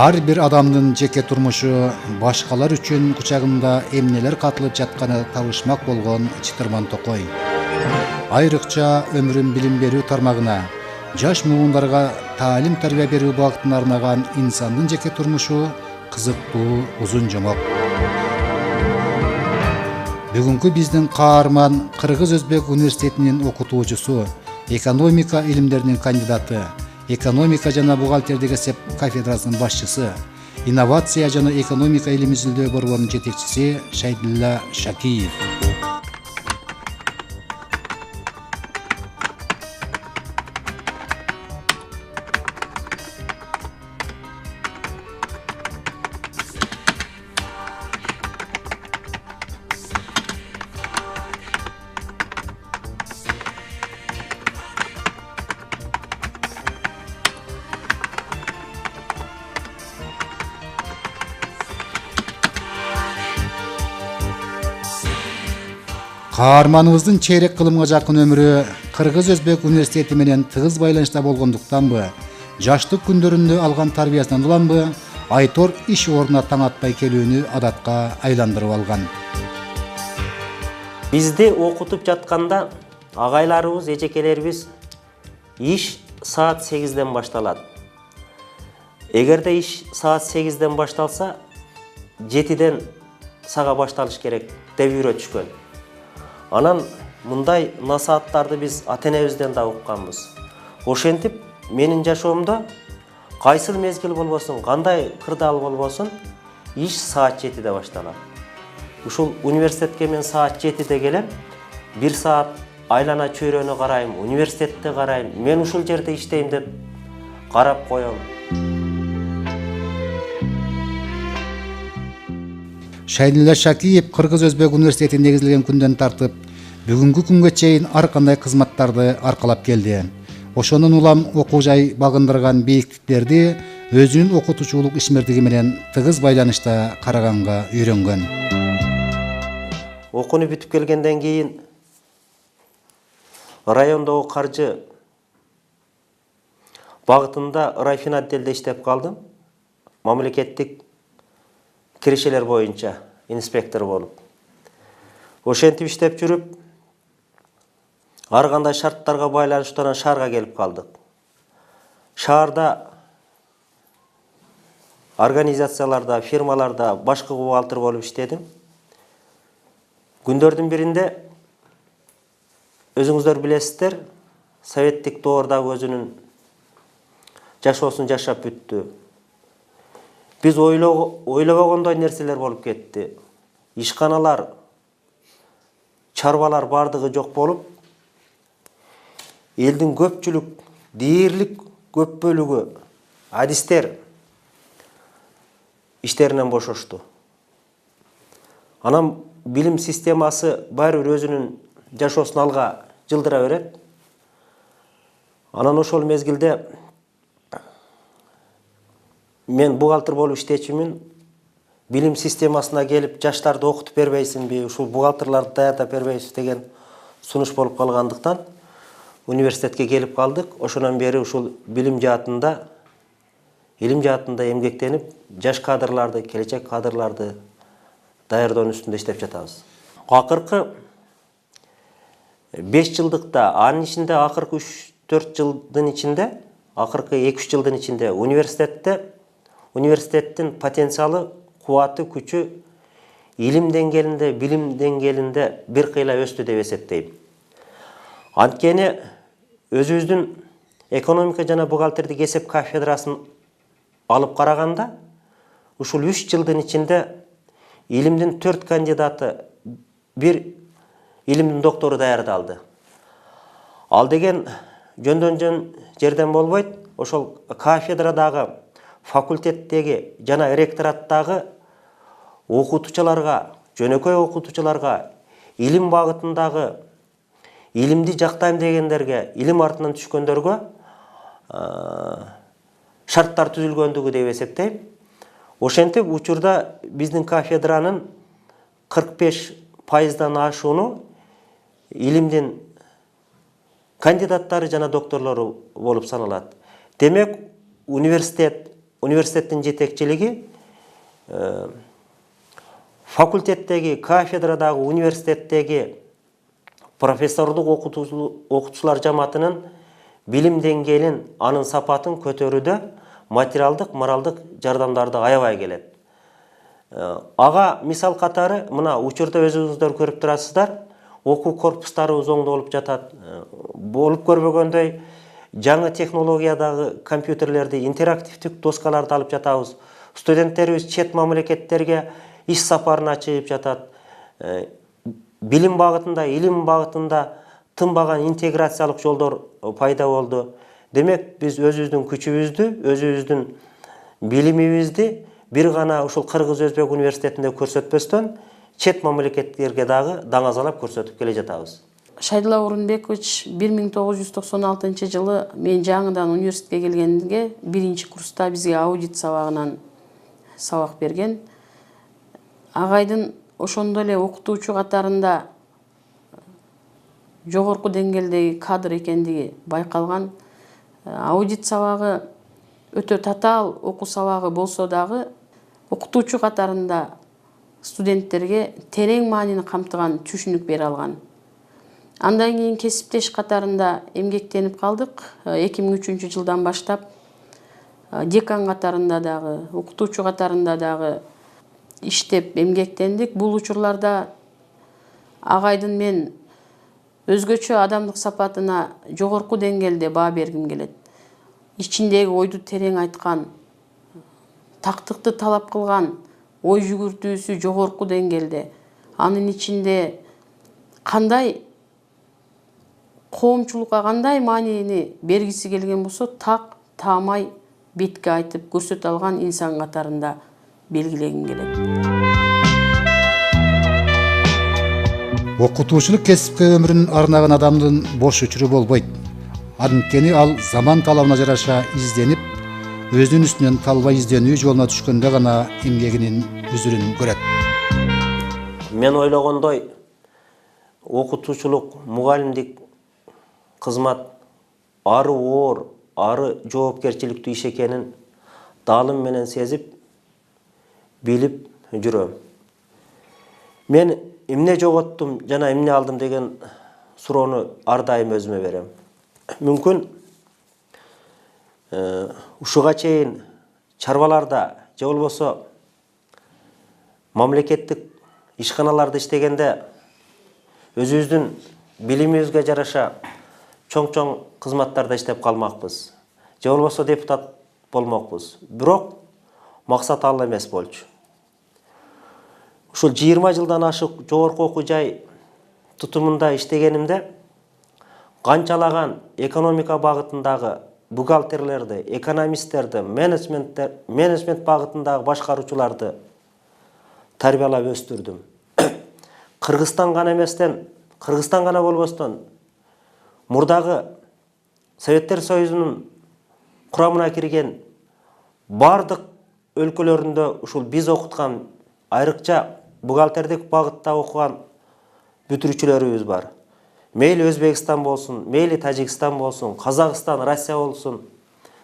Ар бир адамдын жеке турмушу башкалар үчүн кучагында эмнелер катылып жатканы табышмак болгон чытырман токой. Айрыкча өмүрүн билим берүү тармагына, жаш муундарга таалим тарбия берүү багытына арнаган инсандын жеке турмушу кызыктуу узун жомок. Бүгүнкү биздин каарман Кыргыз-Өзбек университетинин окутуучусу, экономика илимдеринин кандидаты, экономика жана бухгалтердик эсеп кафедрасынын башчысы, инновация жана экономика илим изилдөө борборунун жетекчиси Шайдилла Шакиев. Каарманыбыздын чейрек кылымга жакын өмүрү Кыргыз-Өзбек университети менен тыгыз байланышта болгондуктанбы, жаштык күндөрүндө алган тарбиясынан уланбы, Айтор иш ордуна таң атпай келүүнү адатка айландырып алган. Бизди окутуп жатканда агайларыбыз, эжекелерибиз иш саат 8-ден башталат. Эгерде иш саат 8-ден башталса, 7-ден сага башталыш керек деп үйрөтүшкөн. Анан мындай насааттарды биз ата-энебизден да укканбыз. Ошентип менин жашоомдо кайсыл мезгил болбосун, кандай кырдаал болбосун, иш саат 7-де башталат. Ушул университетке мен саат 7-де келем, 1 саат айлана чөйрөнү карайм, университетти карайм, мен ушул жерде иштейм деп карап коем. Шайдилла Шакиев Кыргыз-Өзбек университети негизилген күндөн тартып, бүгүнкү күнгө чейин ар кандай кызматтарды аркалап келди. Ошонун улам окуу жай багындырган бийиктиктерди өзүнүн окутуучулук ишмердиги менен тыгыз байланышта караганга үйрөнгөн. Окууну бүтүп келгенден кийин райондогу каржы багытында райфин отделде иштеп калдым. Мамлекеттик киришелер боюнча инспектор болуп. Ошентип иштеп жүрүп, ар кандай шарттарга байланыштуу шаарга келип калдык. Шаарда организацияларда, фирмаларда башкы бухгалтер болуп иштедим. Күндөрдүн биринде өзүңүздөр билесиздер, советтик доордагы өзүнүн жашоосун жашап бүттү. Биз ойлобогондой нерселер болуп кетти. Ишканалар, чарбалар бардыгы жок болуп, элдин көпчүлүк, дээрлик көп бөлүгү адистер иштеринен бошошту. Анан билим системасы баары бир өзүнүн жашоосун алга жылдыра берет. Анан ошол мезгилде мен бухгалтер болуп иштечүмүн. Билим системасына келип жаштарды окутуп бербейсиңби, ушул бухгалтерларды даярдап бербейсиз деген сунуш болуп калгандыктан университетке келип калдык. Ошондон бери ушул билим жаатында, илим жаатында эмгектенип, жаш кадрларды, келечек кадрларды даярдоо үстүндө иштеп жатабыз. Акыркы 5 жылдыкта, анын ичинде акыркы 3-4 жылдын ичинде, акыркы 2-3 жылдын ичинде университеттин потенциалы, кубаты, күчү илим деңгээлинде, билим деңгээлинде бир кыйла өстү деп эсептейм. Анткени өзүбүздүн экономика жана бухгалтердик эсеп кафедрасын алып караганда, ушул 3 жылдын ичинде илимдин 4 кандидаты, 1 илимдин доктору даярдалды. Ал деген жөндөн жерден болбойт. Ошол кафедрадагы, факультеттеги жана ректораттагы окутуучуларга, жөнөкөй окутуучуларга, илим багытындагы илимди жактайм дегендерге, илим артынан түшкөндөргө шарттар түзүлгөндүгү деп эсептейм. Ошентип учурда биздин кафедранын 45%дан ашууну илимдин кандидаттары жана докторлору болуп саналат. Демек, университет университеттин жетекчилиги факультеттеги, кафедрадагы, университеттеги профессордук окутуучулар жамаатынын билим деңгээлин, анын сапатын көтөрүүдө материалдык, моралдык жардамдарды аябай келет. Ага мисал катары мына учурда өзүңүздөр көрүп турасыздар, окуу корпустарыбыз оңдолуп жатат. Болуп көрбөгөндөй жаңы технологиядагы компьютерлерди, интерактивдик доскаларды алып жатабыз. Студенттерибиз чет мамлекеттерге иш сапарына чыгып жатат. Билим багытында, илим багытында тынбаган интеграциялык жолдор пайда болду. Демек, биз өзүбүздүн күчүбүздү, өзүбүздүн билимибизди бир гана ушул Кыргыз-Өзбек университетинде көрсөтпөстөн, чет мамлекеттерге дагы даңазалап көрсөтүп келе жатабыз. Шайдулла Орунбекович 1996 жылы мен жаңыдан университетке келгенде биринчи курста бизге аудит сабагынан сабак берген. Агайдын ошондой эле окутуучу катарында жогорку деңгээлдеги кадр экендиги байкалган. Аудит сабагы өтө татаал окуу сабагы болсо дагы окутуучу катарында студенттерге терең маанини камтыган түшүнүк бере алган. Андан кийин кесиптеш катарында эмгектенип калдык. 2003 жылдан баштап декан катарында дагы, окутуучу катарында дагы иштеп эмгектендик. Бул учурларда агайдын мен өзгөчө адамдык сапатына жогорку деңгээлде баа бергим келет. Ичиндеги ойду терең айткан, тактыкты талап кылган, ой жүгүртүүсү жогорку деңгээлде. Анын ичинде кандай коомчулукка кандай маанини бергиси келген болсо, так таамай бетке айтып көрсөтө алган инсан катарында белгилегим келет. Окутуучулук кесипке өмүрүн арнаган адамдын бош учуру болбойт. Анткени ал заман талабына жараша изденип, өзүнүн үстүнөн талбай изденүү жолуна түшкөндө гана эмгегинин үзүрүн көрөт. Мен ойлогондой, окутуучулук, мугалимдик кызмат ары оор, ары жоопкерчиликтүү иш экенин даалым менен сезип, билип жүрөм. Мен эмне жоготтум жана эмне алдым деген суроону ар дайым өзүмө берем. Мүмкүн ушуга чейин чарбаларда же болбосо мамлекеттик ишканаларда иштегенде өзүбүздүн билимибизге жараша чоң-чоң кызматтарда иштеп калмакпыз. Же болбосо депутат болмокпуз. Бирок максат ал эмес болчу. Ушул 20 жылдан ашык жогорку окуу жай тутумунда иштегенимде канчалаган экономика багытындагы бухгалтерлерди, экономисттерди, менеджмент багытындагы башкаруучуларды тарбиялап өстүрдүм. Кыргызстан гана болбостон, мурдагы Советтер Союзунун курамына кирген бардык өлкөлөрүндө ушул биз окуткан, айрыкча бухгалтердик багытта окуган бүтүрүүчүлөрүбүз бар. Мейли Өзбекстан болсун, мейли Тажикстан болсун, Казакстан, Россия болсун,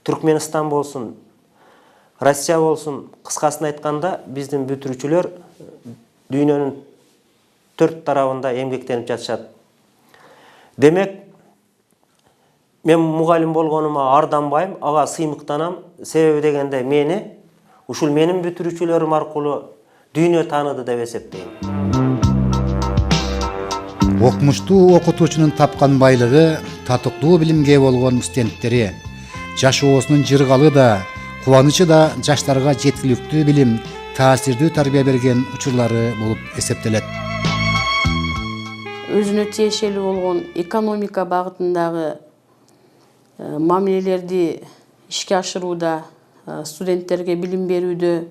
Түркменистан болсун, Россия болсун, кыскасын айтканда биздин бүтүрүүчүлөр дүйнөнүн 4 тарабында эмгектенип жатышат. Демек, мен мугалим болгонума арданбайм, ага сыймыктанам. Себеби дегенде мени ушул менин бүтүрүүчүлөрүм аркылуу дүйнө тааныды деп эсептейм. Окумуштуу окутуучунун тапкан байлыгы, татыктуу билимге болгон студенттери, жашоосунун жыргалы да, кубанычы да жаштарга жеткиликтүү билим, таасирдүү тарбия берген учурлары болуп эсептелет. Өзүнө тиешелүү болгон экономика багытындагы мамилелерди ишке ашырууда, студенттерге билим берүүдө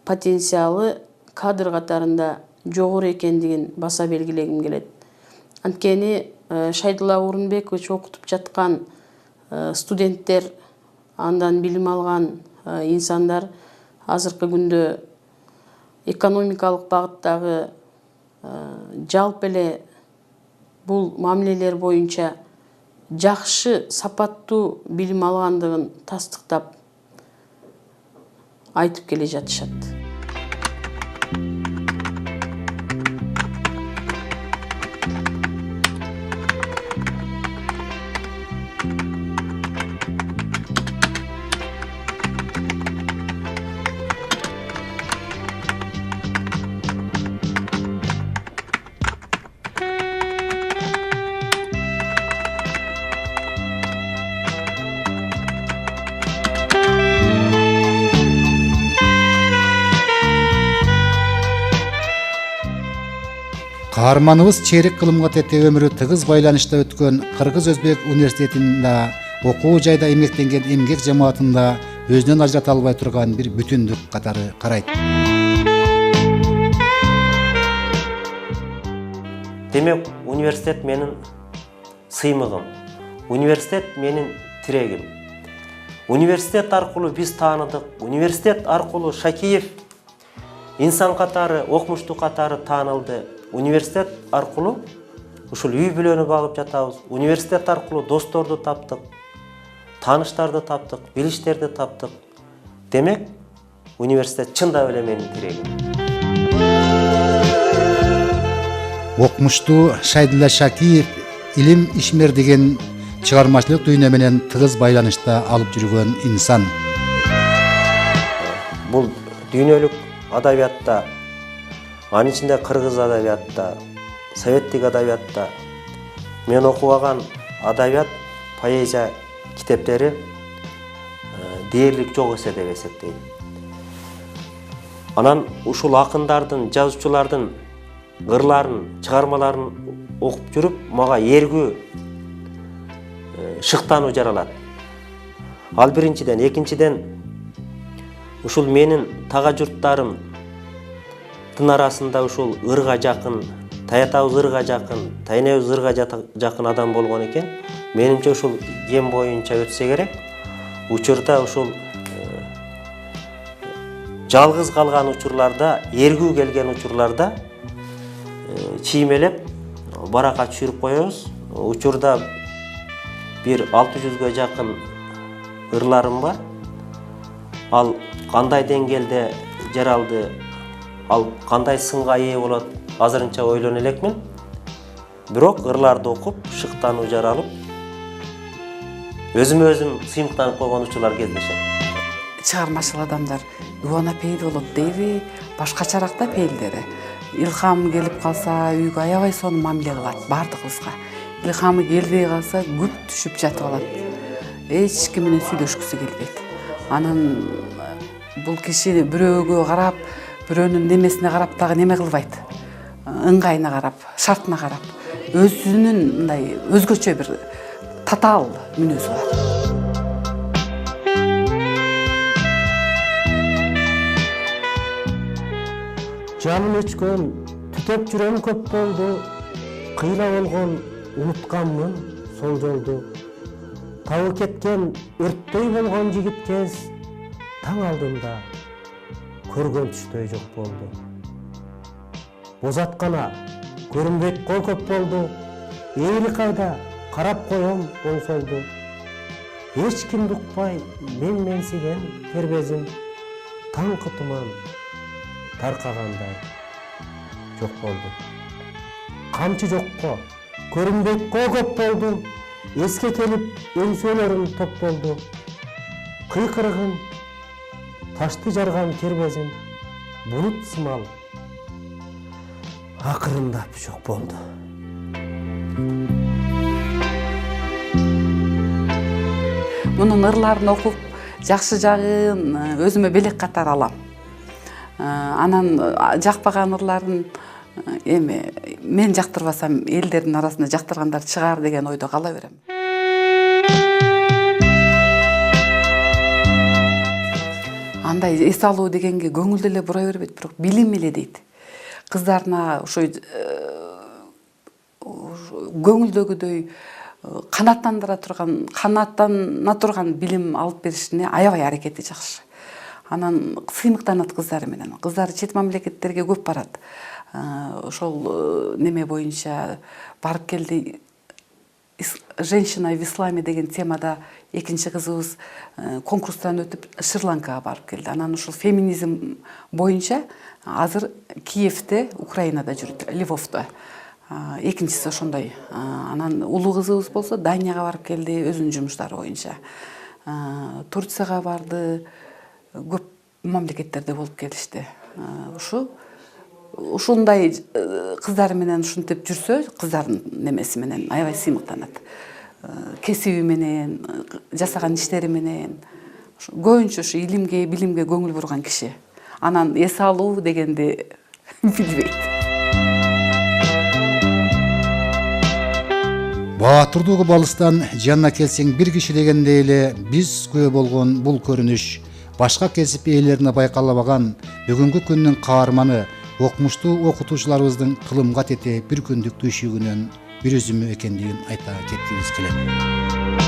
потенциалы кадр катарында жогору экендигин баса белгилегим келет. Анткени Шайдулла Орунбекович окутуп жаткан студенттер, андан билим алган инсандар азыркы күндө экономикалык багыттагы жалпы эле бул мамилелер боюнча жакшы, сапаттуу билим алгандыгын тастыктап, айтып келе жатышат. Каарманыбыз чейрек кылымга тете өмүрү тыгыз байланышта өткөн Кыргыз Өзбек университетинде окуу жайда эмгектенген эмгек жамаатында өзүнөн ажырата албай турган бир бүтүндүк катары карайт. Демек, университет менин сыймыгым. Университет менин тирегим. Университет аркылуу биз тааныдык. Университет аркылуу Шакиев инсан катары, окумуштуу катары таанылды. Университет аркылуу ушул үй бүлөнү багып жатабыз. Университет аркылуу досторду таптык, тааныштарды таптык, билиштерди таптык. Демек, университет чындап эле менин тирегим. Окумуштуу Шайдулла Шакиев илим ишмер деген чыгармачылык дүйнө менен тыгыз байланышта алып жүргөн инсан. Бул дүйнөлүк адабиятта, анын ичинде кыргыз адабиятта, советтик адабиятта мен окубаган адабият, поэзия китептери дээрлик жок эсе деп эсептейм. Анан ушул акындардын, жазуучулардын ырларын, чыгармаларын окуп жүрүп, мага эргүү шыктануу жаралат. Ал биринчиден, экинчиден ушул менин тага журттарым арасында ушул ырга жакын, таятабыз ырга жакын, тайнебиз ырга жакын адам болгон экен. Менимче ушул ген боюнча өтсө керек. Учурда ушул жалгыз калган учурларда, эргүү келген учурларда чиймелеп баракат түшүрүп коебуз. Учурда бир 600га жакын ырларым бар. Ал кандай деңгээлде жаралды, ал кандай сынга ээ болот, азырынча ойлоно элекмин. Бирок ырларды окуп, шыктануу жаралып, өзүмө өзүм сыймыктанып койгон учурлар кездешет. Чыгармачыл адамдар убана пейил болот дейби, башкачаракта пейилдери. Илхам келип калса, үйгө аябай сонун мамиле кылат бардыгыбызга. Илхамы келбей калса, күп түшүп жатып алат. Эч ким менен сүйлөшкүсү келбейт. Анан бул киши бирөөгө карап, бирөөнүн немесине карап дагы неме кылбайт. Ыңгайына карап, шартына карап, өзүнүн мындай өзгөчө бир татаал мүнөзү бар. Жаным өчкөн, түтөп жүрөм көп болду, кыйла болгон унутканмын сол жолду. Табы кеткен өрттөй болгон жигит кез, таң алдымда көргөн түштөй жок болду. Бозаткана көрүнбөйт кой көп болду, эйри кайда карап коем оң солду. Эч кимди укпай мен менсиген кербезим, таң кытыман таркагандай жок болду. Камчы жокко көрүнбөйт кой көп болду, эске келип өңсөлөрүм топ болду. Кыйкырыгын ташты жарган кербезим, булут сымал акырындап жок болду. Мунун ырларын окуп, жакшы жагын өзүмө белек катары алам. Анан жакпаган ырларын эми мен жактырбасам элдердин арасында жактыргандар чыгар деген ойдо кала берем. Андай эс алуу дегенге көңүл эле бура бербейт, бирок билим эле дейт. Кыздарына ошо көңүлдөгүдөй канаттана турган билим алып беришине аябай аракети жакшы. Анан сыймыктанат кыздар менен. Кыздар чет мамлекеттерге көп барат. Ошол неме боюнча барып келди. Женщина в исламе деген темада экинчи кызыбыз конкурстан өтүп Шри-Ланкага барып келди. Анан ушул феминизм боюнча азыр Киевде, Украинада жүрүт, Львовдо. Экинчиси ошондой. Анан улуу кызыбыз болсо Данияга барып келди өзүнүн жумуштары боюнча. Турцияга барды, көп мамлекеттерде болуп келишти. Ушундай кыздар менен ушинтип жүрсө, кыздардын немеси менен аябай сыймыктанат. Кесиби менен, жасаган иштери менен, көбүнчө ушу илимге, билимге көңүл бурган киши. Анан эс алуу дегенди билбейт. Баатырдуу балыстан жанына келсең бир киши дегендей эле биз күбө болгон бул көрүнүш башка кесип ээлерине байкалбаган бүгүнкү күндүн каарманы окумуштуу окутуучуларыбыздын кылымга тете бир күндүк түйшүгүнөн бир үзүмү экендигин айта кеткибиз келет.